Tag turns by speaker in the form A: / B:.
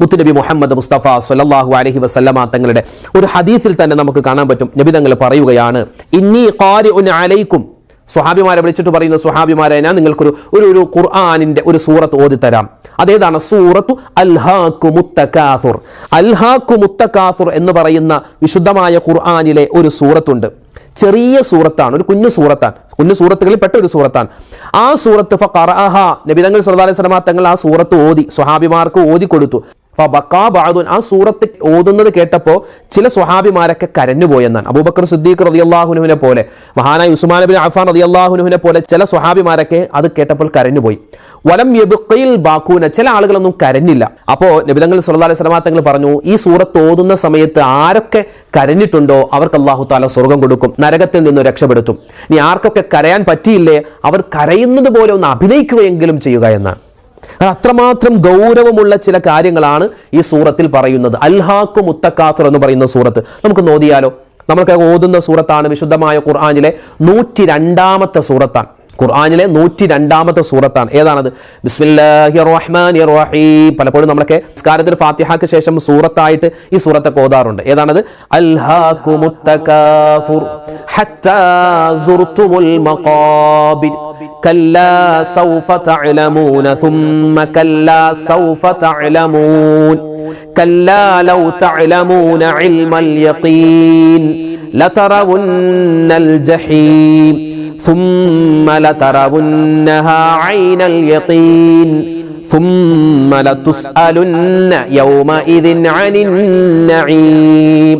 A: മുത്തുനബി മുഹമ്മദ് മുസ്തഫ സ്വല്ലല്ലാഹു അലൈഹി വസല്ലമ തങ്ങളുടെ ഒരു ഹദീസിൽ തന്നെ നമുക്ക് കാണാൻ പറ്റും. നബി തങ്ങൾ പറയുകയാണ്, ഇന്നി ഖാരിഉൻ അലൈക്കും, സ്വഹാബിമാരെ വിളിച്ചിട്ട് പറയുന്ന, സ്വഹാബിമാരെ ഞാൻ നിങ്ങൾക്കൊരു ഒരു ഖുർആനിന്റെ ഒരു സൂറത്ത് ഓതിത്തരാം. അതേതാണ്? സൂറത്തു അൽഹാക്കുമുത് തകാസുർ. അൽഹാക്കുമുത് തകാസുർ എന്ന് പറയുന്ന വിശുദ്ധമായ ഖുർആനിലെ ഒരു സൂറത്തുണ്ട്. ചെറിയ സൂറത്താണ്, ഒരു കുഞ്ഞു സൂറത്താണ്, കുഞ്ഞു സൂറത്തുകളിൽ പെട്ട ഒരു സൂറത്താണ്. ആ സൂറത്ത് ഫഖറഅഹ, നബി തങ്ങൾ സല്ലല്ലാഹു അലൈഹി വസല്ലമ തങ്ങൾ ആ സൂറത്ത് ഓതി, സ്വഹാബിമാർക്ക് ഓതി കൊടുത്തു. ആ സൂറത്ത് ഓതുന്നത് കേട്ടപ്പോൾ ചില സ്വഹാബിമാരൊക്കെ കരഞ്ഞുപോയെന്നാണ്. അബൂബക്കർ സിദ്ദീഖ് റളിയല്ലാഹു അൻഹുവിനെ പോലെ, മഹാനായ ഉസ്മാൻ ഇബ്നു അഫ്ഫാൻ റളിയല്ലാഹു അൻഹുവിനെ പോലെ ചില സ്വഹാബിമാരൊക്കെ അത് കേട്ടപ്പോൾ കരഞ്ഞുപോയി. വലം യബ്ഖിൽ ബാഖൂന, ചില ആളുകളൊന്നും കരഞ്ഞില്ല. അപ്പോൾ നബി തങ്ങൾ സല്ലല്ലാഹു അലൈഹി വസല്ലമ തങ്ങൾ പറഞ്ഞു, ഈ സൂറത്ത് ഓതുന്ന സമയത്ത് ആരൊക്കെ കരഞ്ഞിട്ടുണ്ടോ അവർക്ക് അല്ലാഹു തആല സ്വർഗ്ഗം കൊടുക്കും, നരകത്തിൽ നിന്ന് രക്ഷപ്പെടുത്തും. ഇനി ആർക്കൊക്കെ കരയാൻ പറ്റിയില്ലേ അവർ കരയുന്നത് പോലെ ഒന്ന് അഭിനയിക്കുകയെങ്കിലും ചെയ്യുക എന്നാണ്. അത്രമാത്രം ഗൗരവമുള്ള ചില കാര്യങ്ങളാണ് ഈ സൂറത്തിൽ പറയുന്നത്. അൽഹാക്കുമുത് തകാസുർ എന്ന് പറയുന്ന സൂറത്ത് നമുക്ക് നോദിയാലോ. നമ്മൾക്ക് ഓതുന്ന സൂറത്താണ് വിശുദ്ധമായ ഖുർആനിലെ 102ാമത്തെ സൂറത്താണ്. ഖുർആനിലെ 102ാമത്തെ സൂറത്താണ്. ഏതാണത്? ബിസ്മില്ലാഹിർ റഹ്മാനിർ റഹീം. പലപ്പോഴും നമ്മളൊക്കെ നിസ്കാരത്തിൽ ഫാത്തിഹയ്ക്ക് ശേഷം സൂറത്തായിട്ട് ഈ സൂറത്തൊക്കെ ഓതാറുണ്ട്. ഏതാണത്? അൽഹാക്കുമുത് തകാസുർ ഹത്താ സുർതുമുൽ മഖാബിർ കല്ലാ സൗഫ തഅലമൂന സുമ്മ കല്ലാ സൗഫ തഅലമൂൻ കല്ലാ ലൗ തഅലമൂന ഇൽമൽ യഖീൻ ലതറവുന്നൽ ജഹീം ثم لترونها عين اليقين ثم لتسألن يومئذ عن النعيم.